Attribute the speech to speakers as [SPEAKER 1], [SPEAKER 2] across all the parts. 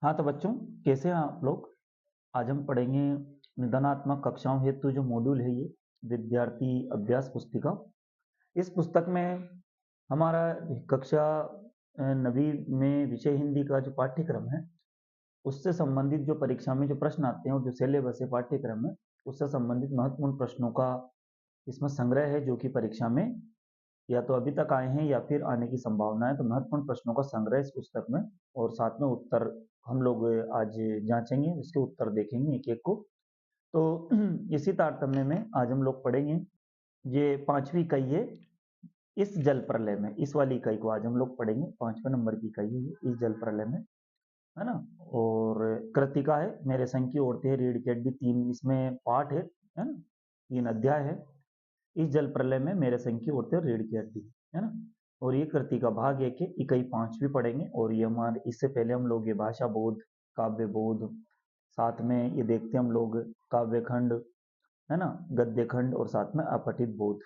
[SPEAKER 1] हाँ तो बच्चों, कैसे हैं आप लोग। आज हम पढ़ेंगे निदानात्मक कक्षाओं हेतु जो मॉड्यूल है ये विद्यार्थी अभ्यास पुस्तिका। इस पुस्तक में हमारा कक्षा नवी में विषय हिंदी का जो पाठ्यक्रम है उससे संबंधित जो परीक्षा में जो प्रश्न आते हैं और जो सिलेबस है पाठ्यक्रम में उससे संबंधित महत्वपूर्ण प्रश्नों का इसमें संग्रह है, जो कि परीक्षा में या तो अभी तक आए हैं या फिर आने की संभावना है। तो महत्वपूर्ण प्रश्नों का संग्रह इस पुस्तक में और साथ में उत्तर हम लोग आज जांचेंगे, इसके उत्तर देखेंगे एक एक को। तो इसी तारतम्य में आज हम लोग पढ़ेंगे ये 5वीं इकाई है इस जल प्रलय में। इस वाली इकाई को आज हम लोग पढ़ेंगे, 5वें नंबर की इकाई है ये इस जल प्रलय में, है ना। और कृतिका है मेरे संग की औरतें है, रीढ़ की हड्डी, 3 इसमें पार्ट है ना, 3 अध्याय है। इस जल प्रलय में मेरे संग की औरतें और रीढ़ की हड्डी, है ना। और ये कृति का भाग 1 है, इकाई 5 भी पढ़ेंगे। और ये हमारे इससे पहले हम लोग ये भाषा बोध, काव्य बोध, साथ में ये देखते हैं हम लोग काव्य खंड, है ना, गद्य खंड और साथ में अपठित बोध।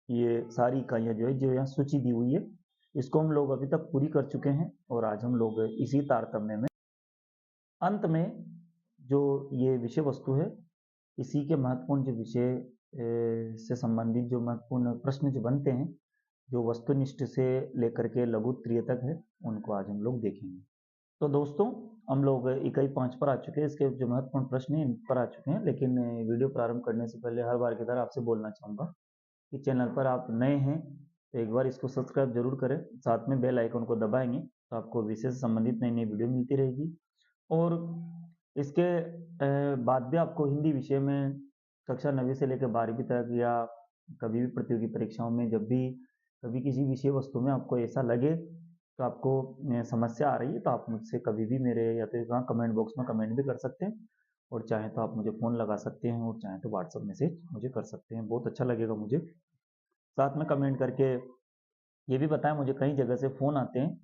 [SPEAKER 1] ये सारी इकाइयां जो है जो यहाँ सूची दी हुई है इसको हम लोग अभी तक पूरी कर चुके हैं। और आज हम लोग इसी तारतम्य में अंत में जो ये विषय वस्तु है इसी के महत्वपूर्ण जो विषय से संबंधित जो महत्वपूर्ण प्रश्न जो बनते हैं जो वस्तुनिष्ठ से लेकर के लघु उत्तरीय तक है उनको आज हम लोग देखेंगे। तो दोस्तों, हम लोग इकाई 5 पर आ चुके हैं, इसके जो महत्वपूर्ण प्रश्न हैं इन पर आ चुके हैं। लेकिन वीडियो प्रारंभ करने से पहले हर बार की तरह आपसे बोलना चाहूँगा कि चैनल पर आप नए हैं तो एक बार इसको सब्सक्राइब जरूर करें, साथ में बेल आइकन को दबाएंगे तो आपको विषय से संबंधित नई नई वीडियो मिलती रहेगी। और इसके बाद भी आपको हिंदी विषय में कक्षा 9वीं से लेकर 12वीं तक या कभी भी प्रतियोगी परीक्षाओं में जब भी कभी किसी विषय वस्तु में आपको ऐसा लगे तो आपको समस्या आ रही है तो आप मुझसे कभी भी मेरे या तो यहाँ कमेंट बॉक्स में कमेंट भी कर सकते हैं, और चाहे तो आप मुझे फ़ोन लगा सकते हैं, और चाहे तो व्हाट्सअप मैसेज मुझे कर सकते हैं। बहुत अच्छा लगेगा मुझे। साथ में कमेंट करके ये भी बताएं, मुझे कई जगह से फ़ोन आते हैं,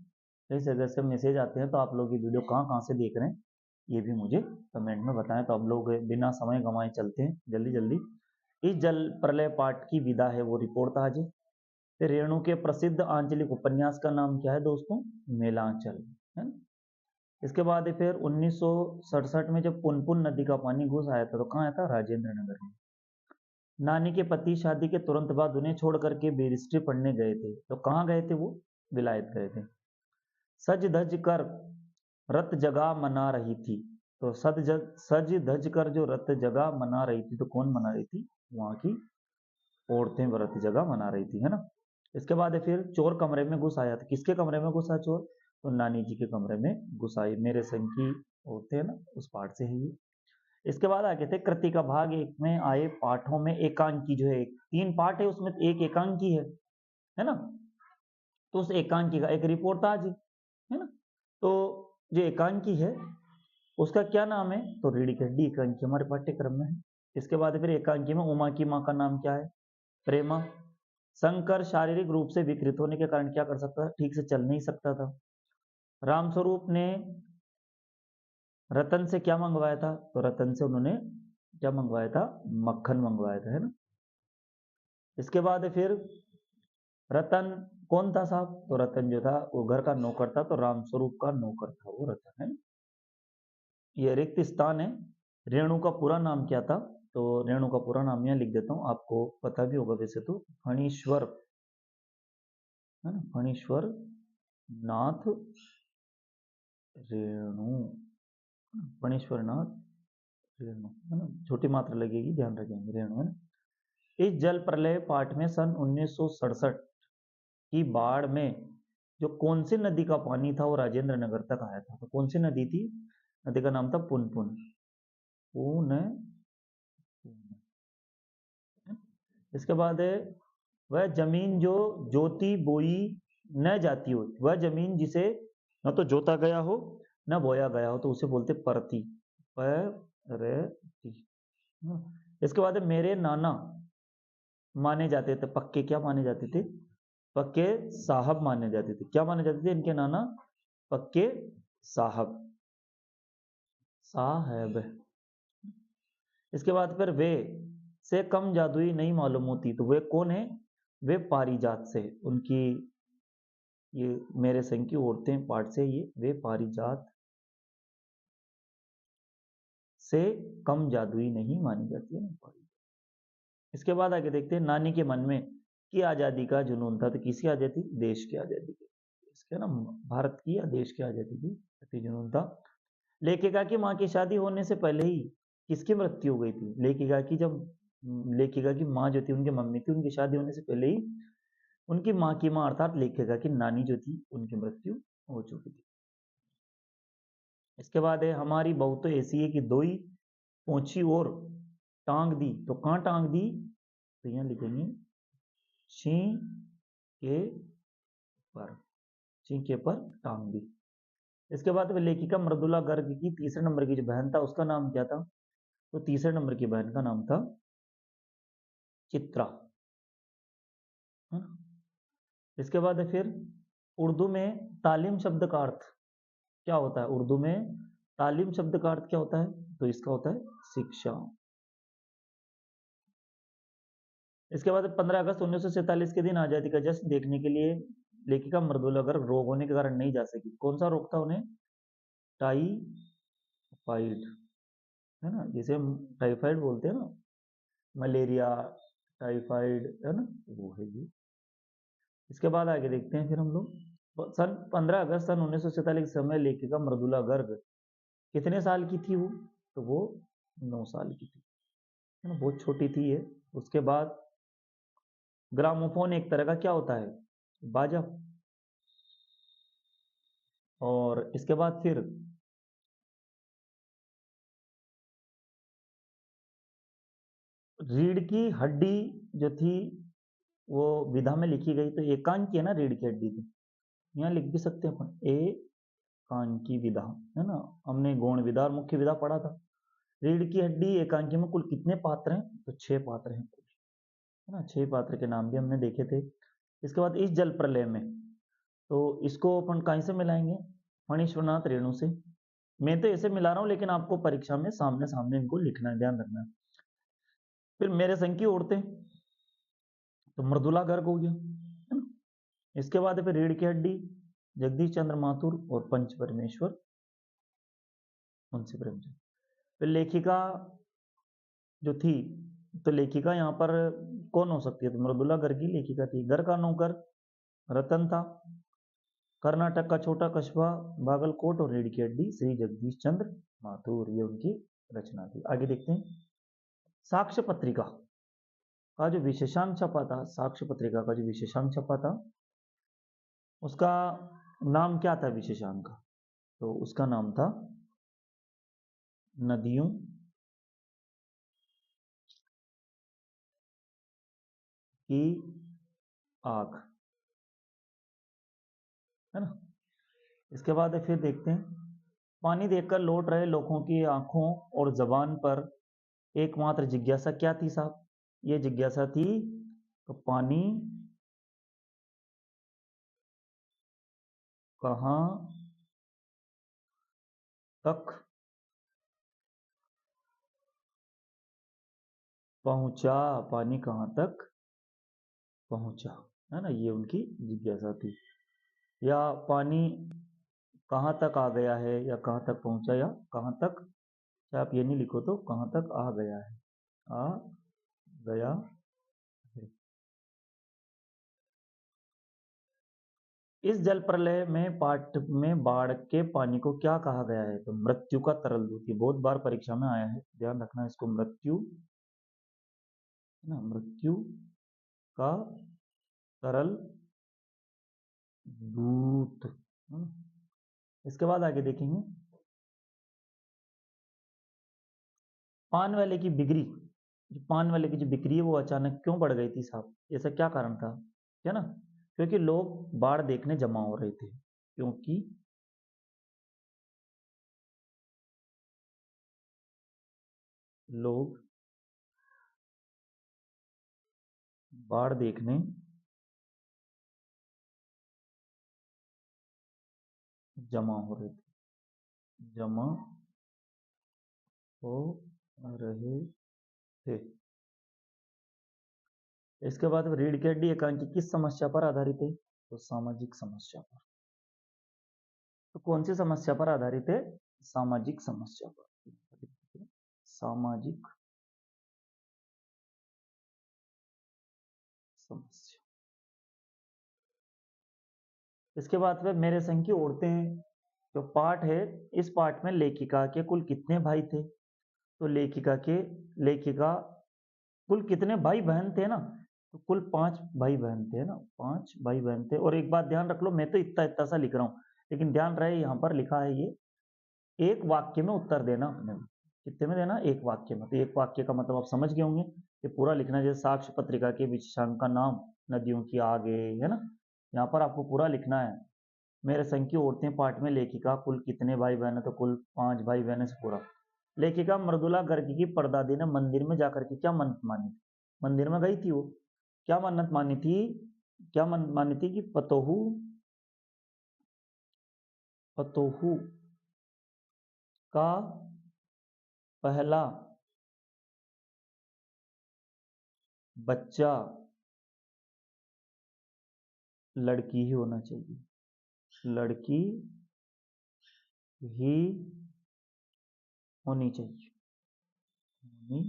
[SPEAKER 1] कई जगह से मैसेज आते हैं, तो आप लोग ये वीडियो कहाँ कहाँ से देख रहे हैं ये भी मुझे कमेंट में बताएं। तो हम लोग बिना समय गंवाए चलते हैं जल्दी जल्दी। इस जल प्रलय पाठ की विधा है वो रिपोर्ट आज है। फिर रेणु के प्रसिद्ध आंचलिक उपन्यास का नाम क्या है दोस्तों? मेलांचल, है ना। इसके बाद फिर 1967 में जब पुनपुन नदी का पानी घुस आया था तो कहाँ आया था? राजेंद्र नगर में। नानी के पति शादी के तुरंत बाद उन्हें छोड़ करके बैरिस्ट्री पढ़ने गए थे, तो कहाँ गए थे वो? विलायत गए थे। सज धज कर रत जगह मना रही थी, तो सज धज कर जो रत जगह मना रही थी तो कौन मना रही थी? वहां की औरतें व्रत जगह मना रही थी, है ना। इसके बाद फिर चोर कमरे में घुस आया था। किसके कमरे में घुसा चोर? तो नानी जी के कमरे में घुस आई। मेरे संग की औरतें ना, उस पाठ से है ये। इसके बाद आगे थे कृति का भाग 1 में आए पाठों में एकांकी जो है, 3 पाठ है उसमें एक एकांकी है ना। तो उस एकांकी का एक रिपोर्ट आज है ना। तो जो एकांकी है उसका क्या नाम है? तो रीढ़ की हड्डी एकांकी हमारे पाठ्यक्रम में है। इसके बाद फिर एकांकी में उमा की माँ का नाम क्या है? प्रेमा। शंकर शारीरिक रूप से विकृत होने के कारण क्या कर सकता था? ठीक से चल नहीं सकता था। रामस्वरूप ने रतन से क्या मंगवाया था? तो रतन से उन्होंने क्या मंगवाया था? मक्खन मंगवाया था, है ना। इसके बाद फिर रतन कौन था साहब? तो रतन जो था वो घर का नौकर था, तो रामस्वरूप का नौकर था वो रतन, है ना। ये रिक्त स्थान है। रेणु का पूरा नाम क्या था? तो रेणु का पूरा नाम यहाँ लिख देता हूँ, आपको पता भी होगा वैसे तो, फणीश्वर, है ना, फणीश्वर नाथ रेणु, फणीश्वर नाथ रेणु, है ना, छोटी मात्रा लगेगी, ध्यान रखेंगे, रेणु, है ना। इस जल प्रलय पाठ में सन 1967 की बाढ़ में जो कौन सी नदी का पानी था वो राजेंद्र नगर तक आया था? तो कौन सी नदी थी? नदी का नाम था पुनपुन। पुन, इसके बाद है वह जमीन जो जोती बोई न जाती हो, वह जमीन जिसे न तो जोता गया हो न बोया गया हो तो उसे बोलते परती, परती। इसके बाद है मेरे नाना माने जाते थे पक्के, क्या माने जाते थे? पक्के साहब माने जाते थे। क्या माने जाते थे इनके नाना? पक्के साहब, साहब। इसके बाद फिर वे से कम जादुई नहीं मालूम होती, तो वे कौन है? वे पारिजात से, उनकी ये मेरे संग की औरतें पाठ से ये वे पारिजात से कम जादुई नहीं मानी जाती है। इसके बाद आगे देखते हैं, नानी के मन में की आजादी का जुनून था। तो किसकी आजादी? देश की आजादी की। इसके ना भारत की या देश की आजादी की अति जुनून था। लेखिका की माँ की शादी होने से पहले ही किसकी मृत्यु हो गई थी? लेखिका की माँ जो थी, उनकी मम्मी थी, उनकी शादी होने से पहले ही उनकी माँ की माँ अर्थात लेखिका की नानी जो थी, उनकी मृत्यु हो चुकी थी। इसके बाद है, हमारी बहू तो ऐसी है कि दो ही पहुंची और टांग दी। तो कहाँ टांग दी? तो यहाँ लिखेंगे सिंह के पर, सिंह के पर टांग दी। इसके बाद लेखिका मृदुला गर्ग की तीसरे नंबर की जो बहन था, उसका नाम क्या था? तो तीसरे नंबर की बहन का नाम था चित्रा, है ना। इसके बाद है फिर, उर्दू में तालीम शब्द का अर्थ क्या होता है? उर्दू में तालीम शब्द का अर्थ क्या होता है? तो इसका होता है शिक्षा। इसके बाद 15 अगस्त 1947 के दिन आजादी का जश्न देखने के लिए लेखिका मृदुला गर्ग रोग होने के कारण नहीं जा सकी। कौन सा रोग था उन्हें? टाइफाइड, है ना, जिसे हम टाइफाइड बोलते हैं ना, मलेरिया, टाइफाइड, है ना, वो है ये। इसके बाद आगे देखते हैं फिर हम लोग, सन 15 अगस्त सन 1947 समय लेखिका मृदुला गर्ग कितने साल की थी वो? तो वो 9 साल की थी, है ना, बहुत छोटी थी ये। उसके बाद ग्रामोफोन एक तरह का क्या होता है? बाजा। और इसके बाद फिर रीढ़ की हड्डी जो थी वो विधा में लिखी गई। तो एकांक की है ना रीढ़ की हड्डी, तो यहाँ लिख भी सकते हैं अपन एकांकी विधा, है ना। हमने गौण विधा और मुख्य विधा पढ़ा था। रीढ़ की हड्डी एकांकी में कुल कितने पात्र हैं? तो 6 पात्र हैं, है ना। 6 पात्र के नाम भी हमने देखे थे। इसके बाद इस जल प्रलय में, तो इसको अपन कहीं से मिलाएंगे? फणीश्वरनाथ रेणु से। मैं तो ऐसे मिला रहा हूं, लेकिन आपको परीक्षा में सामने सामने इनको लिखना है, ध्यान रखना है। फिर मेरे संग की औरतें, तो मृदुला गर्ग हो गया, है ना। इसके बाद फिर रीढ़ की हड्डी जगदीश चंद्र माथुर और पंच परमेश्वर मुंशी प्रेमचंद। फिर लेखिका जो थी, तो लेखिका यहाँ पर कौन हो सकती है? तो मृदुला गर्ग की लेखिका थी। घर का नौकर रतन था। कर्नाटक का छोटा कस्बा बागलकोट और रीढ़ की हड्डी श्री जगदीश चंद्र माथुर, ये उनकी रचना थी। आगे देखते हैं, साक्ष्य पत्रिका का जो विशेषांक छपा था, साक्ष्य पत्रिका का जो विशेषांक छपा था, उसका नाम क्या था विशेषांक का? तो उसका नाम था नदियों की आग, है ना। इसके बाद फिर देखते हैं, पानी देखकर लौट रहे लोगों की आंखों और जबान पर एकमात्र जिज्ञासा क्या थी साहब? ये जिज्ञासा थी, तो पानी कहां तक पहुंचा? पानी कहां तक पहुंचा, है ना, ये उनकी जिज्ञासा थी। या पानी कहां तक आ गया है, या कहां तक पहुंचा, या कहां तक, चाहे आप ये नहीं लिखो तो कहां तक आ गया है, आ गया है। इस जल प्रलय में पाठ में बाढ़ के पानी को क्या कहा गया है? तो मृत्यु का तरल दूत। ये बहुत बार परीक्षा में आया है, ध्यान रखना इसको, मृत्यु, है ना, मृत्यु का तरल दूत, है ना? इसके बाद आगे देखेंगे, पान वाले की बिक्री, जो पान वाले की जो बिक्री है वो अचानक क्यों बढ़ गई थी साहब? ऐसा क्या कारण था? है ना, क्योंकि लोग बाढ़ देखने जमा हो रहे थे, क्योंकि लोग बाढ़ देखने जमा हो रहे थे, जमा हो रहे थे। इसके बाद रीढ़ की हड्डी एकांकी किस समस्या पर आधारित है? तो सामाजिक समस्या पर। तो कौन सी समस्या पर आधारित है? सामाजिक समस्या पर। सामाजिक समस्या। इसके बाद में मेरे संग की औरतें जो पाठ है, इस पाठ में लेखिका के कुल कितने भाई थे? तो लेखिका कुल कितने भाई बहन थे ना? तो कुल 5 भाई बहन थे ना, 5 भाई बहन थे। और एक बात ध्यान रख लो, मैं तो इतना इतना सा लिख रहा हूँ, लेकिन ध्यान रहे यहाँ पर लिखा है ये एक वाक्य में उत्तर देना अपने को। कितने में देना? एक वाक्य में। तो एक वाक्य का मतलब आप समझ गए होंगे कि पूरा लिखना, जैसे साक्ष्य पत्रिका के विशेषांक का नाम, नदियों की आगे, है ना, यहाँ पर आपको पूरा लिखना है। मेरे संग की औरतें पाठ में लेखिका कुल कितने भाई बहन है? तो कुल 5 भाई बहन है से पूरा। लेखिका मृदुला गर्ग की परदादी ने मंदिर में जाकर के क्या मन्नत मानी? मंदिर में गई थी वो, क्या मन्नत मानी थी? क्या मन्नत मानी थी कि पतोहू पतोहू का पहला बच्चा लड़की ही होना चाहिए, लड़की ही होनी चाहिए, होनी।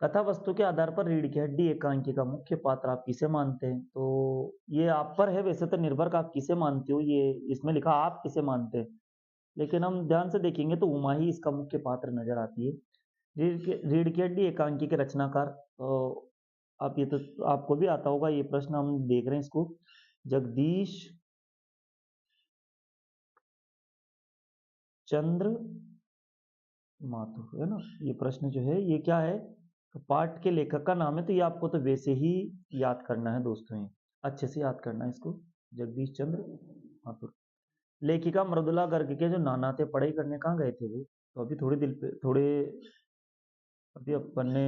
[SPEAKER 1] कथा वस्तु के आधार पर रीढ़ की हड्डी एकांकी का मुख्य पात्र आप किसे मानते हैं? तो ये आप पर है वैसे तो निर्भर का आप किसे मानते हो, ये इसमें लिखा आप किसे मानते हैं, लेकिन हम ध्यान से देखेंगे तो उमा ही इसका मुख्य पात्र नजर आती है। रीढ़ की हड्डी एकांकी के रचनाकार, तो आप ये तो आपको भी आता होगा ये प्रश्न, हम देख रहे हैं इसको, जगदीश चंद्र माथुर, है ना। ये प्रश्न जो है ये क्या है? तो पाठ के लेखक का नाम है, तो ये आपको तो वैसे ही याद करना है दोस्तों, ये अच्छे से याद करना है इसको, जगदीश चंद्र माथुर। लेखिका मृदुला गर्ग के जो नाना थे, पढ़ाई करने कहाँ गए थे वो? तो अभी थोड़े अभी अपन ने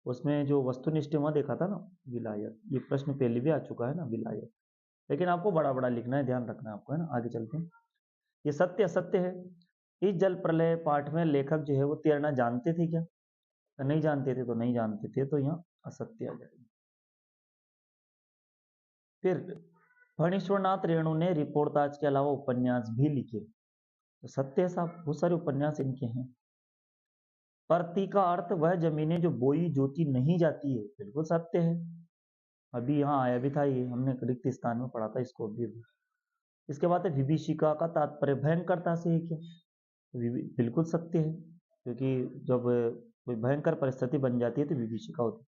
[SPEAKER 1] उसमें जो वस्तुनिष्ठ वहां देखा था ना, विलायत, ये प्रश्न पहले भी आ चुका है ना, विलायत, लेकिन आपको बड़ा बड़ा लिखना है, ध्यान रखना है आपको, है ना। आगे चलते हैं। ये सत्य असत्य है। इस जल प्रलय पाठ में लेखक जो है वो तैरना जानते थे क्या? तो नहीं जानते थे, तो नहीं जानते थे, तो यहाँ असत्य आ जाएगा। फिर फणीश्वरनाथ रेणु ने रिपोर्टाज के अलावा उपन्यास भी लिखे, तो सत्य है साहब, बहुत सारे उपन्यास इनके हैं। परती का अर्थ वह जमीनें जो बोई जोती नहीं जाती है, बिल्कुल सत्य है। अभी यहाँ आया भी था, ये हमने रिक्त स्थान में पढ़ा था इसको भी। इसके बाद है विभीषिका का तात्पर्य भयंकरता से है क्या? बिल्कुल सत्य है, क्योंकि जब कोई भयंकर परिस्थिति बन जाती है तो विभीषिका होती है।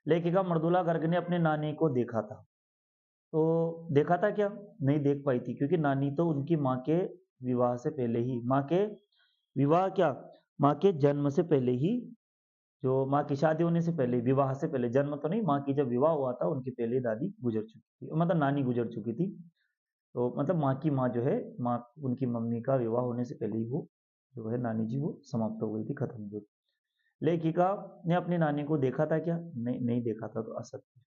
[SPEAKER 1] लेखिका मृदुला गर्ग ने अपने नानी को देखा था, तो देखा था क्या? नहीं देख पाई थी, क्योंकि नानी तो उनकी माँ के विवाह से पहले ही, माँ के विवाह क्या, माँ के जन्म से पहले ही, जो माँ की शादी होने से पहले, विवाह से पहले, जन्म तो नहीं, माँ की जब विवाह हुआ था उनकी पहले दादी गुजर चुकी थी, मतलब नानी गुजर चुकी थी। तो मतलब माँ की माँ जो है, माँ उनकी मम्मी का विवाह होने से पहले ही वो जो है नानी जी वो समाप्त हो गई थी, खत्म हो गई। लेखिका ने अपनी नानी को देखा था क्या? नहीं, नहीं देखा था, तो असत्य।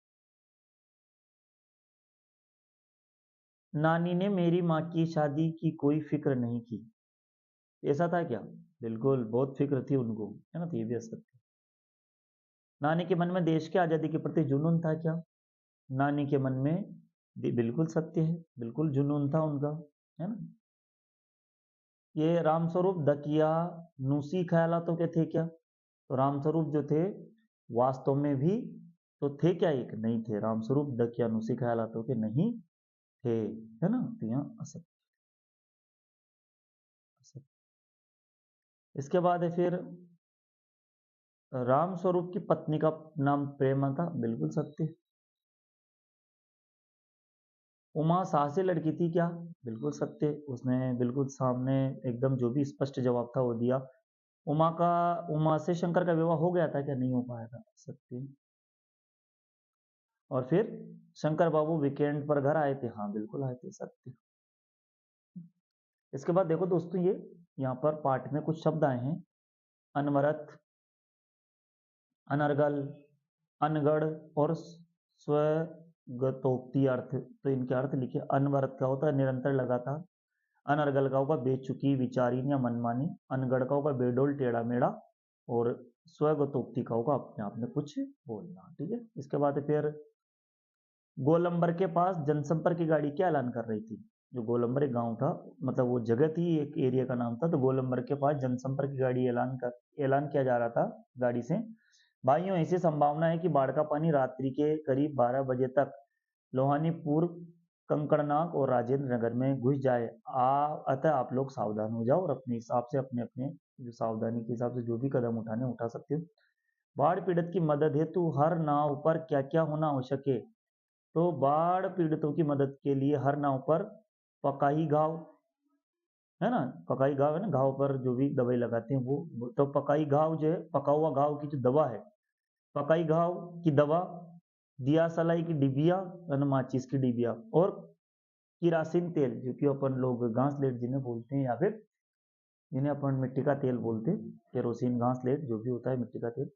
[SPEAKER 1] नानी ने मेरी माँ की शादी की कोई फिक्र नहीं की, ऐसा था क्या? बिल्कुल, बहुत फिक्र थी उनको, है ना, तो ये भी असत्य। नानी के मन में देश की आजादी के प्रति जुनून था क्या? नानी के मन में, बिल्कुल सत्य है, बिल्कुल जुनून था उनका, है ना। ये रामस्वरूप दकिया नुसी ख्यालातों के थे क्या? तो रामस्वरूप जो थे वास्तव में भी तो थे क्या? एक नहीं थे, रामस्वरूप दकियानुसी ख्यालातों के नहीं थे, है ना, तो यहाँ असत्य, असत्य। इसके बाद है फिर रामस्वरूप की पत्नी का नाम प्रेमा था, बिल्कुल सत्य। उमा साहसी लड़की थी क्या? बिल्कुल सत्य, उसने बिल्कुल सामने एकदम जो भी स्पष्ट जवाब था वो दिया। उमा से शंकर का विवाह हो गया था क्या? नहीं हो पाया था, सत्य। और फिर शंकर बाबू वीकेंड पर घर आए थे, हाँ बिल्कुल आए थे, सत्य। इसके बाद देखो दोस्तों, ये यहाँ पर पाठ में कुछ शब्द आए हैं, अनवरत, अनर्गल, अनगढ़ और स्वगतोक्ति अर्थ। तो इनके अर्थ लिखे। अनवरत का होता है निरंतर लगातार, अनर्गल का होगा बेचुकी, विचारीन या मनमानी, अनगढ़ का होगा बेडोल, टेढ़ा मेढ़ा, और स्वगतोक्ति का होगा अपने आप में कुछ बोलना, ठीक है। इसके बाद फिर गोलंबर के पास जनसंपर्क की गाड़ी क्या ऐलान कर रही थी? जो गोलंबर एक गांव था, मतलब वो जगह थी, एक एरिया का नाम था। तो गोलंबर के पास जनसंपर्क की गाड़ी ऐलान किया जा रहा था गाड़ी से, भाइयों ऐसी संभावना है कि बाढ़ का पानी रात्रि के करीब 12 बजे तक लोहानीपुर, कंकड़नाग और राजेंद्र नगर में घुस जाए। अतः आप लोग सावधान हो जाओ और अपने हिसाब से अपने अपने जो सावधानी के हिसाब से जो भी कदम उठाने उठा सकते हो। बाढ़ पीड़ित की मदद हेतु हर नाव पर क्या क्या होना आवश्यक है? तो बाढ़ पीड़ितों की मदद के लिए हर नाव पर पकाई घाव, है ना, पकाई घाव है ना, घाव पर जो भी दवाई लगाते हैं वो, तो पकाई घाव जो है, पका हुआ घाव की जो दवा है, पकाई घाव की दवा, दिया सलाई की डिबिया, माचिस की डिबिया, और किरासिन तेल, जो कि अपन लोग घास लेट जिन्हें बोलते हैं, या फिर जिन्हें अपन मिट्टी का तेल बोलते हैं, केरोसिन, घास लेट, जो भी होता है मिट्टी का तेल।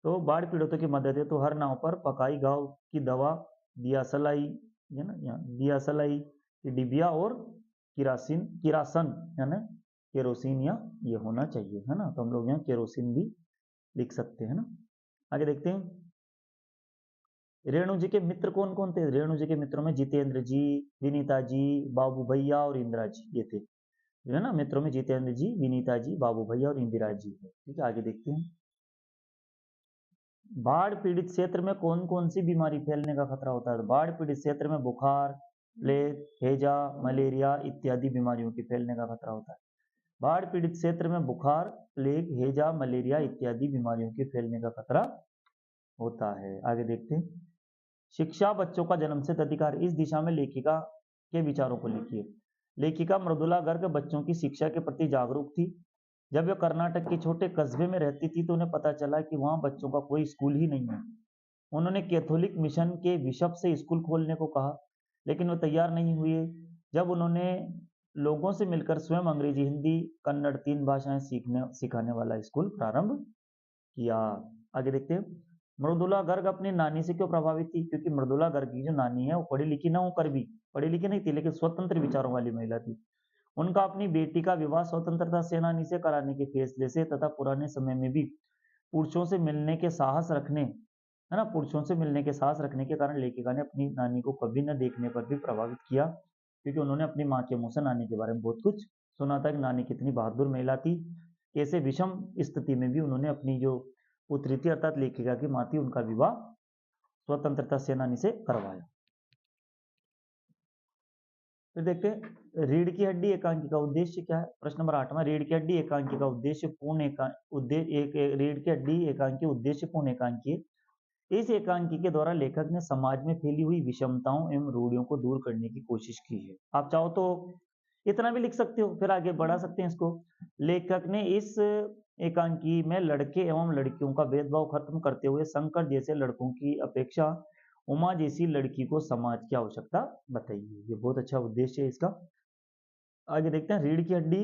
[SPEAKER 1] तो बाढ़ पीड़ितों की मदद है तो हर नाव पर पकाई घाव की दवा, दिया सलाई, है ना, दिया सलाई की डिबिया, और किरासन यानी केरोसिन या ये होना चाहिए, है ना। तो हम लोग यहाँ केरोसिन भी लिख सकते हैं ना। आगे देखते हैं, रेणु जी के मित्र कौन कौन थे? रेणु जी के मित्रों में जितेंद्र जी, विनीता जी, बाबू भैया और इंदिरा जी, ये थे, है ना। मित्रों में जितेंद्र जी, विनीता जी, बाबू भैया और इंदिरा जी है। ठीक है, आगे देखते हैं, बाढ़ पीड़ित क्षेत्र में कौन कौन सी बीमारी फैलने का खतरा होता है? बाढ़ पीड़ित क्षेत्र में बुखार, प्लेग, हैजा, मलेरिया इत्यादि बीमारियों के फैलने का खतरा होता है। बाढ़ पीड़ित क्षेत्र में बुखार, प्लेग, हैजा, मलेरिया इत्यादि बीमारियों के फैलने का खतरा होता है। आगे देखते हैं, शिक्षा बच्चों का जन्मसिद्ध अधिकार, इस दिशा में लेखिका के विचारों को लिखिए। लेखिका मृदुला गर्ग बच्चों की शिक्षा के प्रति जागरूक थी। जब वे कर्नाटक के छोटे कस्बे में रहती थी तो उन्हें पता चला कि वहां बच्चों का कोई स्कूल ही नहीं है। उन्होंने कैथोलिक मिशन के बिशप से स्कूल खोलने को कहा, लेकिन वो तैयार नहीं हुए। जब उन्होंने लोगों से मिलकर स्वयं अंग्रेजी, हिंदी, कन्नड़ 3 भाषाएं सिखाने वाला स्कूल प्रारंभ किया। आगे देखते हैं, मृदुला गर्ग अपनी नानी से क्यों प्रभावित थी? क्योंकि मृदुला गर्ग की जो नानी है वो पढ़ी लिखी ना होकर भी, पढ़ी लिखी नहीं थी लेकिन स्वतंत्र विचारों वाली महिला थी। उनका अपनी बेटी का विवाह स्वतंत्रता सेनानी से कराने के फैसले से तथा पुराने समय में भी पुरुषों से मिलने के साहस रखने, है ना, पुरुषों से मिलने के साहस रखने के कारण लेखिका ने अपनी नानी को कभी न देखने पर भी प्रभावित किया, क्योंकि उन्होंने अपनी माँ के मुंह से नानी के बारे में बहुत कुछ सुना था कि नानी कितनी बहादुर महिला थी। ऐसे विषम स्थिति में भी उन्होंने अपनी जो पुत्री थी अर्थात लेखिका की माँ थी, उनका विवाह स्वतंत्रता सेनानी से करवाया। फिर देखते हैं, रीढ़ की हड्डी एकांकी का उद्देश्य क्या है? प्रश्न नंबर 8वां, रीढ़ की हड्डी एकांकी का उद्देश्य पूर्ण रीढ़ की हड्डी एकांकी उद्देश्य पूर्ण एकांकी। इस एकांकी के द्वारा लेखक ने समाज में फैली हुई विषमताओं एवं रूढ़ियों को दूर करने की कोशिश की है। आप चाहो तो इतना भी लिख सकते हो, फिर आगे बढ़ा सकते हैं इसको। लेखक ने इस एकांकी में लड़के एवं लड़कियों का भेदभाव खत्म करते हुए शंकर जैसे लड़कों की अपेक्षा उमा जैसी लड़की को समाज की आवश्यकता बताई है। ये बहुत अच्छा उद्देश्य है इसका। आगे देखते हैं, रीढ़ की हड्डी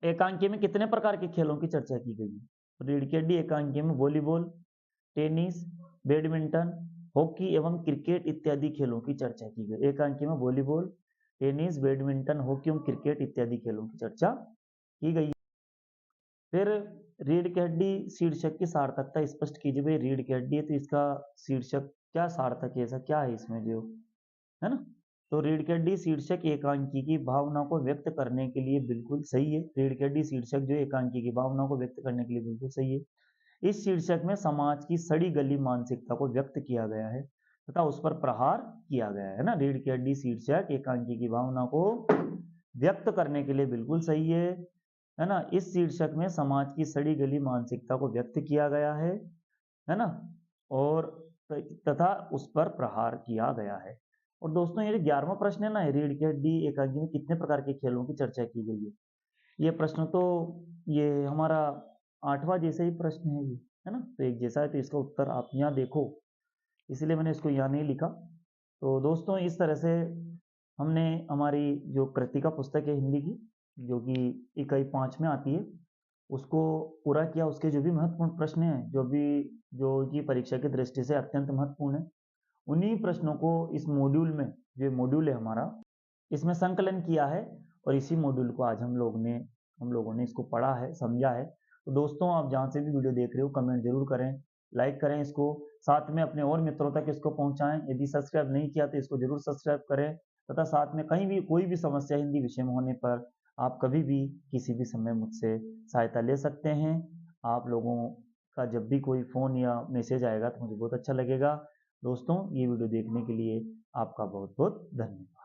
[SPEAKER 1] एकांकी में कितने प्रकार के खेलों की चर्चा की गई है? रीढ़ की हड्डी एकांकी में वॉलीबॉल, टेनिस, बैडमिंटन, हॉकी एवं क्रिकेट इत्यादि खेलों की चर्चा की गई। एकांकी में वॉलीबॉल, टेनिस, बैडमिंटन, हॉकी एवं क्रिकेट इत्यादि खेलों की चर्चा की गई। फिर रीढ़ की हड्डी शीर्षक की सार्थकता स्पष्ट कीजिए। भाई रीढ़ की हड्डी है तो इसका शीर्षक क्या सार्थक है, ऐसा क्या है इसमें जो, है ना। तो रीढ़ की हड्डी शीर्षक एकांकी की भावना को व्यक्त करने के लिए बिल्कुल सही है। रीढ़ की हड्डी शीर्षक जो एकांकी की भावना को व्यक्त करने के लिए बिल्कुल सही है। इस शीर्षक में समाज की सड़ी गली मानसिकता को व्यक्त किया गया है तथा उस पर प्रहार किया गया है ना। रीढ़ की हड्डी शीर्षक एकांकी की भावना को व्यक्त करने के लिए बिल्कुल सही है ना। इस शीर्षक में समाज की सड़ी गली मानसिकता को व्यक्त किया गया है ना, और तथा उस पर प्रहार किया गया है। और दोस्तों ये 11वां प्रश्न है ना, रीढ़ की हड्डी एकांकी में कितने प्रकार के खेलों की चर्चा की गई है, ये प्रश्न तो ये हमारा 8वां जैसा ही प्रश्न है ये, है ना। तो एक जैसा है तो इसका उत्तर आप यहाँ देखो, इसलिए मैंने इसको यहाँ नहीं लिखा। तो दोस्तों इस तरह से हमने हमारी जो कृतिका पुस्तक है हिंदी की, जो कि इकाई 5 में आती है, उसको पूरा किया। उसके जो भी महत्वपूर्ण प्रश्न हैं, जो कि परीक्षा की दृष्टि से अत्यंत महत्वपूर्ण है, उन्हीं प्रश्नों को इस मॉड्यूल में, जो मॉड्यूल है हमारा, इसमें संकलन किया है। और इसी मॉड्यूल को आज हम लोगों ने इसको पढ़ा है, समझा है। तो दोस्तों आप जहाँ से भी वीडियो देख रहे हो कमेंट जरूर करें, लाइक करें इसको, साथ में अपने और मित्रों तक इसको पहुंचाएं। यदि सब्सक्राइब नहीं किया तो इसको जरूर सब्सक्राइब करें। तथा साथ में कहीं भी कोई भी समस्या हिंदी विषय में होने पर आप कभी भी किसी भी समय मुझसे सहायता ले सकते हैं। आप लोगों का जब भी कोई फ़ोन या मैसेज आएगा तो मुझे बहुत अच्छा लगेगा। दोस्तों, ये वीडियो देखने के लिए आपका बहुत बहुत धन्यवाद।